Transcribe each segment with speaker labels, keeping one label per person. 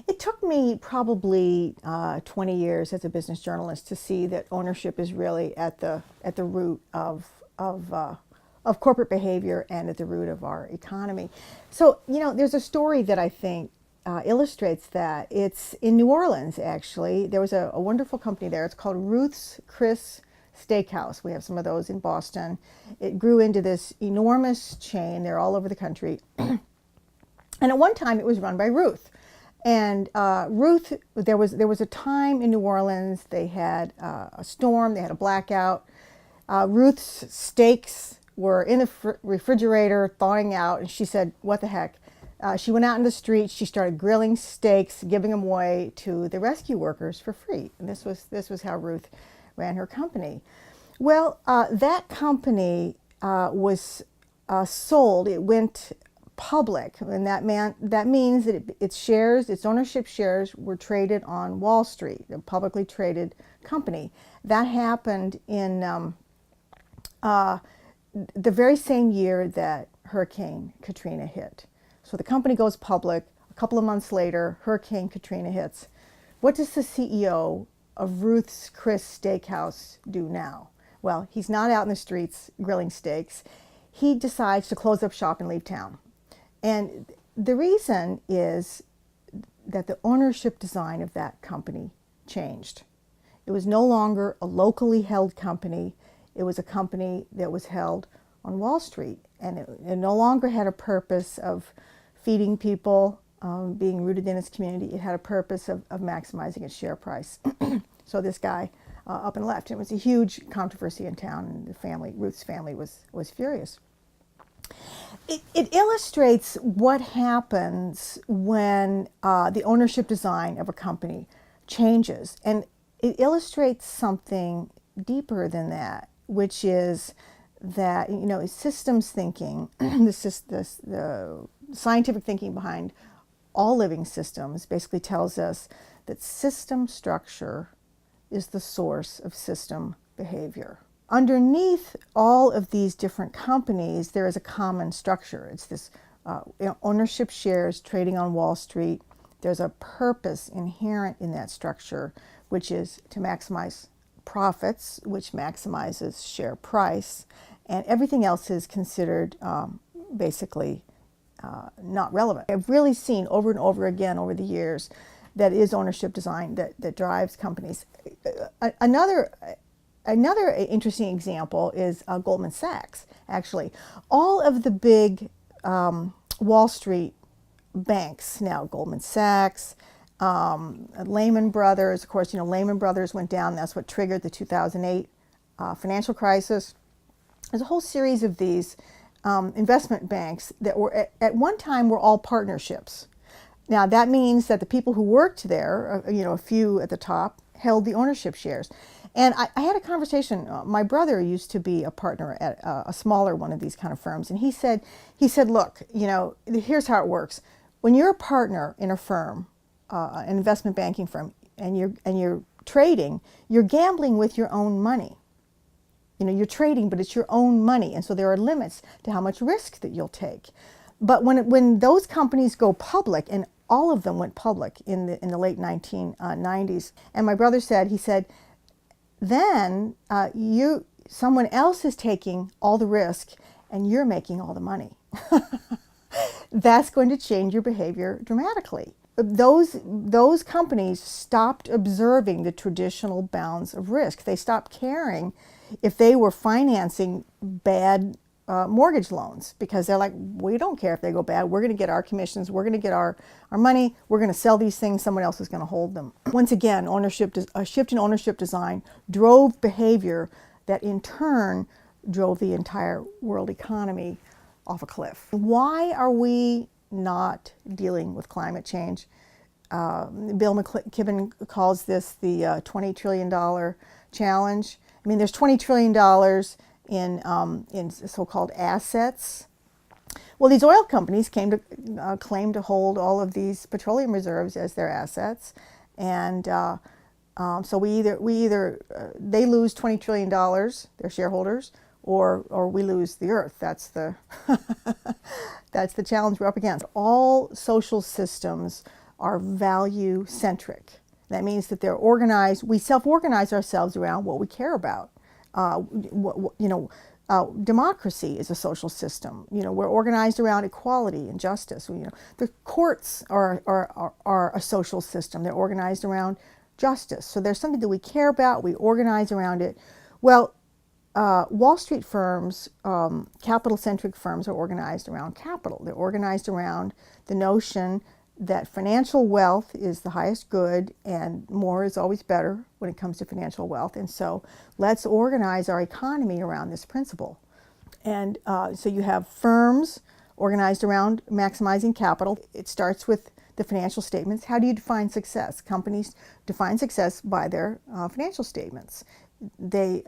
Speaker 1: It took me probably 20 years as a business journalist to see that ownership is really at the root of corporate behavior and at the root of our economy. So, there's a story that I think illustrates that. It's in New Orleans, actually. There was a wonderful company there. It's called Ruths Steakhouse. We have some of those in Boston. It grew into this enormous chain. They're all over the country. And at one time, it was run by Ruth. And Ruth, there was a time in New Orleans, they had a storm, they had a blackout. Ruth's steaks were in the refrigerator thawing out, and she said, what the heck? She went out in the streets, she started grilling steaks, giving them away to the rescue workers for free. And this was how Ruth ran her company. Well, that company was sold. It went public, and that means that its ownership shares were traded on Wall Street, a publicly traded company. That happened in the very same year that Hurricane Katrina hit. So the company goes public. A couple of months later, Hurricane Katrina hits. What does the CEO of Ruth's Chris Steakhouse do now? Well, he's not out in the streets grilling steaks. He decides to close up shop and leave town. And the reason is that the ownership design of that company changed. It was no longer a locally held company. It was a company that was held on Wall Street. And it no longer had a purpose of feeding people, being rooted in its community. It had a purpose of maximizing its share price. So this guy up and left. It was a huge controversy in town, and Ruth's family was furious. It illustrates what happens when the ownership design of a company changes. And it illustrates something deeper than that, which is that, systems thinking, the scientific thinking behind all living systems basically tells us that system structure is the source of system behavior. Underneath all of these different companies, there is a common structure. It's this ownership shares trading on Wall Street. There's a purpose inherent in that structure, which is to maximize profits, which maximizes share price, and everything else is considered basically not relevant. I've really seen over and over again over the years that is ownership design that drives companies. Another interesting example is Goldman Sachs, actually. All of the big Wall Street banks now, Goldman Sachs, Lehman Brothers, of course, Lehman Brothers went down. That's what triggered the 2008 financial crisis. There's a whole series of these investment banks that were at one time were all partnerships. Now that means that the people who worked there, a few at the top, held the ownership shares. And I had a conversation. My brother used to be a partner at a smaller one of these kind of firms, and he said, look, here's how it works. When you're a partner in a firm, an investment banking firm, and you're trading, you're gambling with your own money. You're trading, but it's your own money, and so there are limits to how much risk that you'll take. But when those companies go public, and all of them went public in the late 1990s, and my brother said, then someone else is taking all the risk and you're making all the money. That's going to change your behavior dramatically. Those companies stopped observing the traditional bounds of risk. They stopped caring if they were financing bad mortgage loans, because they're like, we don't care if they go bad. We're going to get our commissions. We're going to get our money. We're going to sell these things. Someone else is going to hold them. Once again, a shift in ownership design drove behavior that in turn drove the entire world economy off a cliff. Why are we not dealing with climate change? Bill McKibben calls this the $20 trillion challenge. I mean, there's $20 trillion in so-called assets. Well, these oil companies claim to hold all of these petroleum reserves as their assets, and so they lose $20 trillion, their shareholders, or we lose the earth. That's the that's the challenge we're up against. All social systems are value centric. That means that they're organized. We self-organize ourselves around what we care about. Democracy is a social system. We're organized around equality and justice. The courts are a social system. They're organized around justice. So there's something that we care about. We organize around it. Well, Wall Street firms, capital-centric firms, are organized around capital. They're organized around the notion that financial wealth is the highest good and more is always better when it comes to financial wealth. And so let's organize our economy around this principle. And so you have firms organized around maximizing capital. It starts with the financial statements. How do you define success? Companies define success by their financial statements. You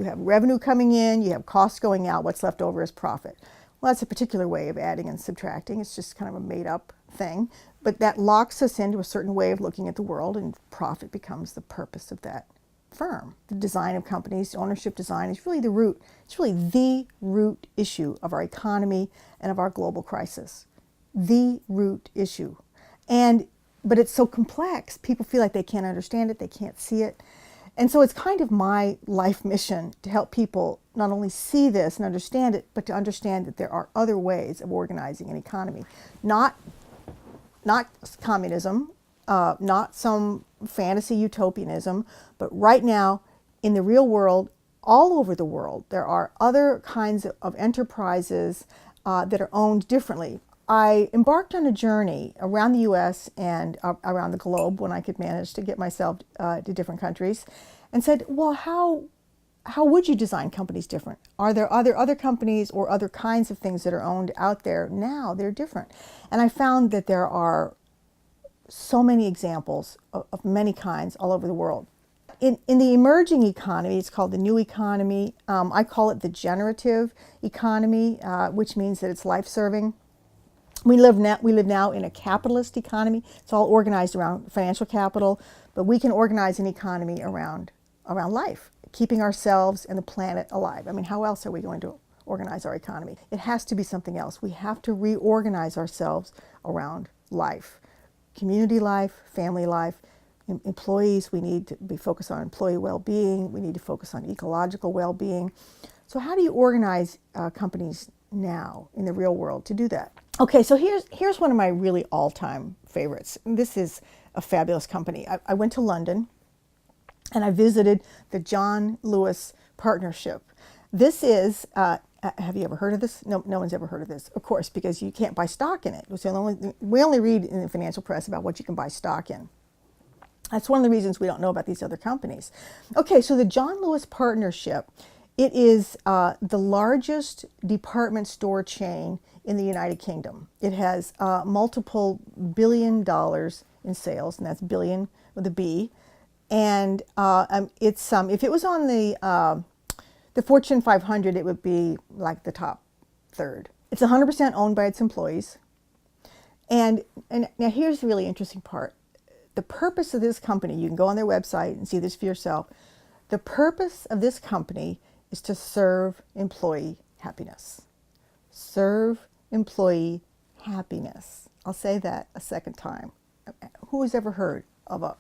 Speaker 1: have revenue coming in, you have costs going out, what's left over is profit. Well, that's a particular way of adding and subtracting. It's just kind of a made-up thing. But that locks us into a certain way of looking at the world, and profit becomes the purpose of that firm. The design of companies, ownership design, is really the root. It's really the root issue of our economy and of our global crisis. The root issue. But it's so complex. People feel like they can't understand it, they can't see it. And so it's kind of my life mission to help people not only see this and understand it, but to understand that there are other ways of organizing an economy. Not communism, not some fantasy utopianism, but right now in the real world, all over the world, there are other kinds of enterprises that are owned differently. I embarked on a journey around the U.S. and around the globe when I could manage to get myself to different countries, and said, well, how would you design companies different? Are there other companies or other kinds of things that are owned out there now that are different? And I found that there are so many examples of many kinds all over the world. In the emerging economy, it's called the new economy. I call it the generative economy, which means that it's life-serving. We live now in a capitalist economy. It's all organized around financial capital, but we can organize an economy around life, keeping ourselves and the planet alive. I mean, how else are we going to organize our economy? It has to be something else. We have to reorganize ourselves around life, community life, family life. Employees, we need to be focused on employee well-being. We need to focus on ecological well-being. So how do you organize companies now in the real world to do that? Okay, so here's one of my really all-time favorites. This is a fabulous company. I went to London and I visited the John Lewis Partnership. This is, have you ever heard of this? No one's ever heard of this, of course, because you can't buy stock in it. We only read in the financial press about what you can buy stock in. That's one of the reasons we don't know about these other companies. Okay, so the John Lewis Partnership, it is the largest department store chain in the United Kingdom. It has multiple $billion in sales, and that's billion with a B. And it's if it was on the Fortune 500, it would be like the top third. It's 100% owned by its employees. And now here's the really interesting part. The purpose of this company, you can go on their website and see this for yourself. The purpose of this company is to serve employee happiness. Serve employee happiness. I'll say that a second time. Who has ever heard of a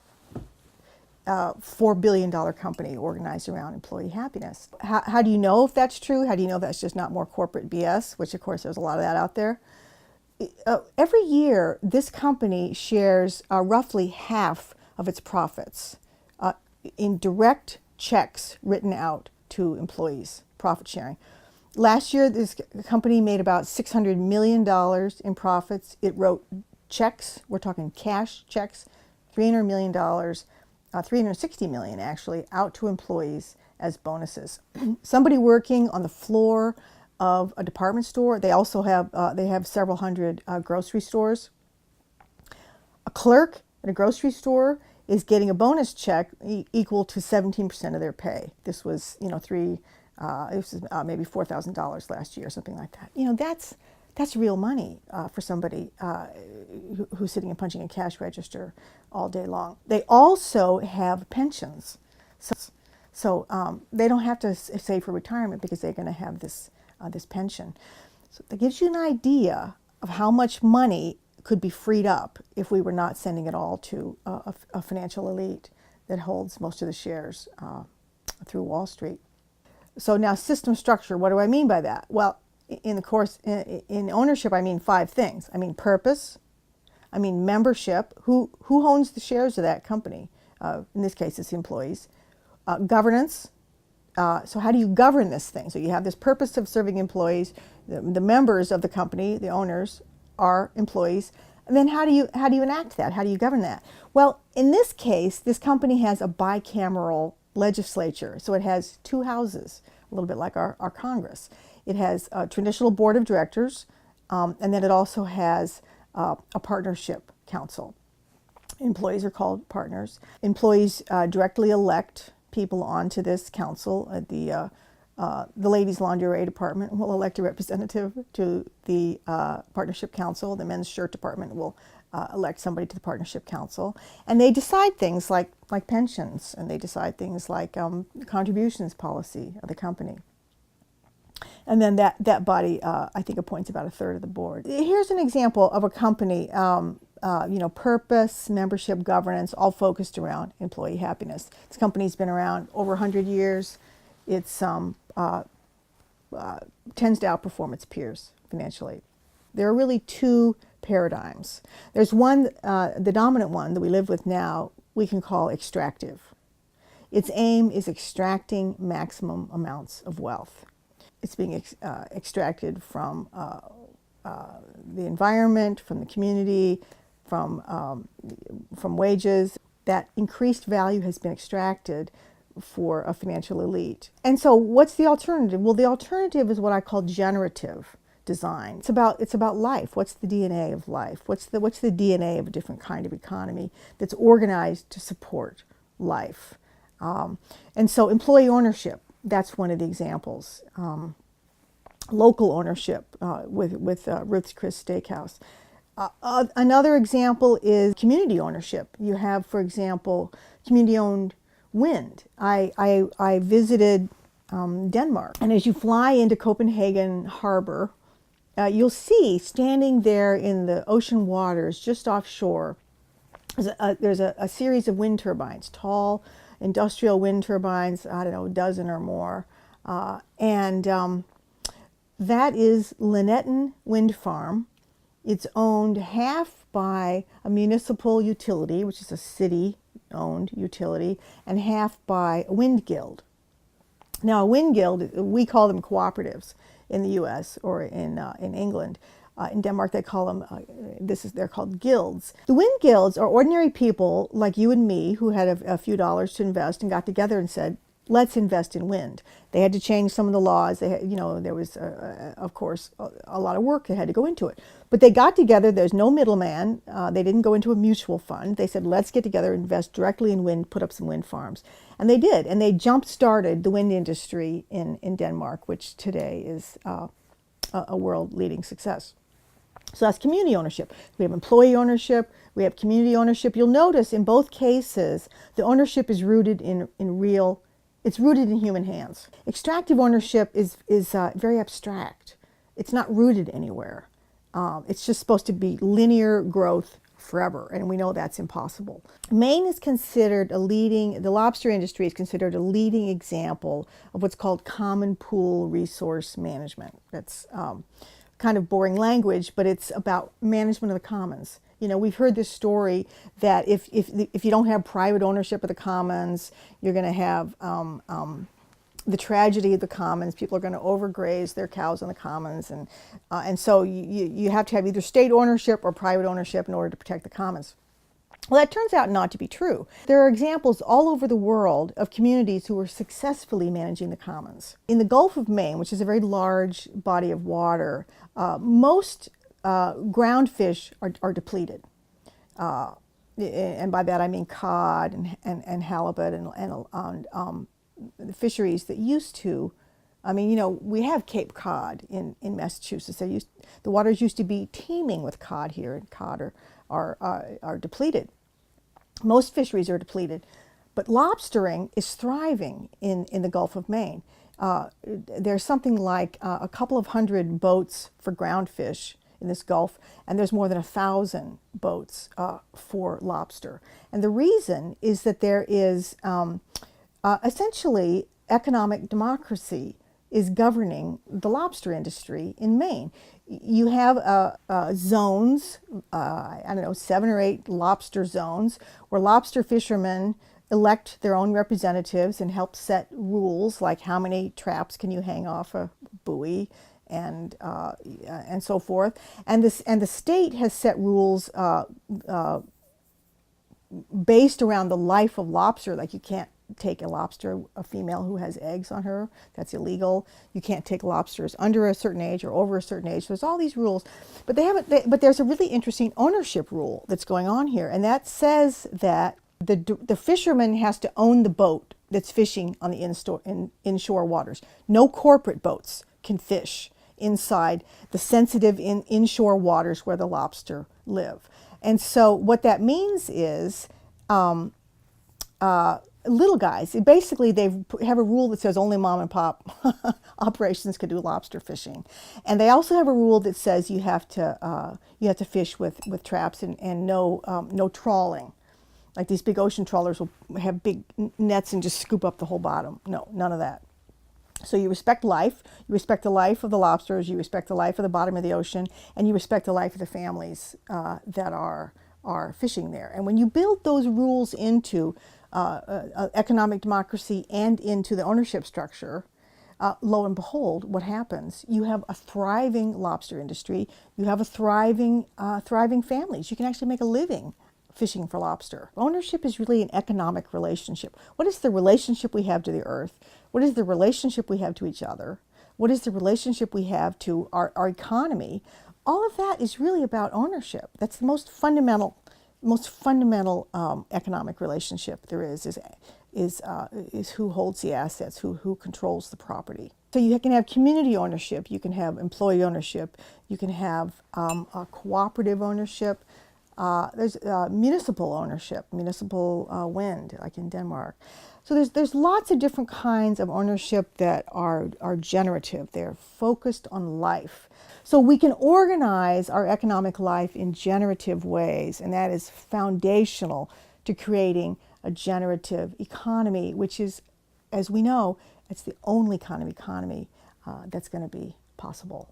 Speaker 1: $4 billion company organized around employee happiness? How do you know if that's true? How do you know that's just not more corporate BS, which of course there's a lot of that out there? Every year, this company shares roughly half of its profits in direct checks written out to employees, profit sharing. Last year, this company made about $600 million in profits. It wrote checks, we're talking cash checks, $300 million, $360 million actually, out to employees as bonuses. Somebody working on the floor of a department store, they also have several hundred grocery stores. A clerk at a grocery store is getting a bonus check equal to 17% of their pay. This was, maybe $4,000 last year, something like that. That's real money for somebody who's sitting and punching a cash register all day long. They also have pensions, so they don't have to save for retirement because they're going to have this pension. So that gives you an idea of how much money could be freed up if we were not sending it all to a financial elite that holds most of the shares through Wall Street. So now system structure, what do I mean by that? Well, in ownership, I mean 5 things. I mean purpose, I mean membership, who owns the shares of that company? In this case, it's the employees. Governance, so how do you govern this thing? So you have this purpose of serving employees, the members of the company, the owners, are employees. And then how do you enact that? How do you govern that? Well, in this case, this company has a bicameral legislature. So it has 2 houses, a little bit like our Congress. It has a traditional board of directors, and then it also has a partnership council. Employees are called partners. Employees directly elect people onto this council. The ladies' lingerie department will elect a representative to the partnership council. The men's shirt department will elect somebody to the partnership council, and they decide things like pensions, and they decide things like contributions policy of the company. And then that body, I think, appoints about 1/3 of the board. Here's an example of a company. Purpose, membership, governance, all focused around employee happiness. This company's been around over 100 years. It's tends to outperform its peers financially. There are really 2 paradigms. There's one, the dominant one that we live with now, we can call extractive. Its aim is extracting maximum amounts of wealth. It's being extracted from the environment, from the community, from wages. That increased value has been extracted for a financial elite. And so what's the alternative? Well, the alternative is what I call generative design. It's about life. What's the DNA of life? What's the DNA of a different kind of economy that's organized to support life? And so employee ownership, that's one of the examples. Local ownership with Ruths Steakhouse. Another example is community ownership. You have, for example, community-owned wind. I visited Denmark, and as you fly into Copenhagen Harbor, you'll see standing there in the ocean waters just offshore, there's a series of wind turbines, tall industrial wind turbines, I don't know, a dozen or more, and that is Lynetten Wind Farm. It's owned half by a municipal utility, which is a city-owned utility, and half by a wind guild. Now, a wind guild, we call them cooperatives in the U.S. or in England. In Denmark, they call them, they're called guilds. The wind guilds are ordinary people like you and me who had a few dollars to invest and got together and said, let's invest in wind. They had to change some of the laws. They had, there was, of course, a lot of work that had to go into it. But they got together. There's no middleman. They didn't go into a mutual fund. They said, let's get together, invest directly in wind, put up some wind farms. And they did. And they jump-started the wind industry in Denmark, which today is a world-leading success. So that's community ownership. We have employee ownership. We have community ownership. You'll notice in both cases, the ownership is rooted in real. It's rooted in human hands. Extractive ownership is very abstract. It's not rooted anywhere. It's just supposed to be linear growth forever, and we know that's impossible. Maine is considered the lobster industry is considered a leading example of what's called common pool resource management. That's kind of boring language, but it's about management of the commons. We've heard this story that if you don't have private ownership of the commons, you're going to have the tragedy of the commons. People are going to overgraze their cows on the commons, and so you have to have either state ownership or private ownership in order to protect the commons. Well, that turns out not to be true. There are examples all over the world of communities who are successfully managing the commons. In the Gulf of Maine, which is a very large body of water, most ground fish are depleted. And by that I mean cod and halibut and the fisheries that used to, we have Cape Cod in Massachusetts. The waters used to be teeming with cod here, and cod are depleted. Most fisheries are depleted, but lobstering is thriving in the Gulf of Maine. There's something like a couple of hundred boats for ground fish in this Gulf, and there's more than 1,000 boats for lobster. And the reason is that there is essentially economic democracy is governing the lobster industry in Maine. You have zones, I don't know, 7 or 8 lobster zones where lobster fishermen elect their own representatives and help set rules like how many traps can you hang off a buoy and so forth. And the state has set rules based around the life of lobster, like you can't take a lobster, a female who has eggs on her, that's illegal. You can't take lobsters under a certain age or over a certain age. So there's all these rules, but but there's a really interesting ownership rule that's going on here, and that says that the fisherman has to own the boat that's fishing on the inshore waters. No corporate boats can fish inside the sensitive inshore waters where the lobster live. And so what that means is little guys, basically they have a rule that says only mom and pop operations can do lobster fishing. And they also have a rule that says you have to fish with traps and no trawling. Like these big ocean trawlers will have big nets and just scoop up the whole bottom. No, none of that. So you respect life, you respect the life of the lobsters, you respect the life of the bottom of the ocean, and you respect the life of the families that are fishing there. And when you build those rules into economic democracy and into the ownership structure, lo and behold, what happens? You have a thriving lobster industry. You have a thriving families. You can actually make a living fishing for lobster. Ownership is really an economic relationship. What is the relationship we have to the earth? What is the relationship we have to each other? What is the relationship we have to our economy? All of that is really about ownership. That's the most fundamental economic relationship there is who holds the assets, who controls the property. So you can have community ownership, you can have employee ownership, you can have a cooperative ownership. There's municipal ownership, municipal wind, like in Denmark. So there's lots of different kinds of ownership that are generative. They're focused on life. So we can organize our economic life in generative ways, and that is foundational to creating a generative economy, which is, as we know, it's the only kind of economy that's going to be possible.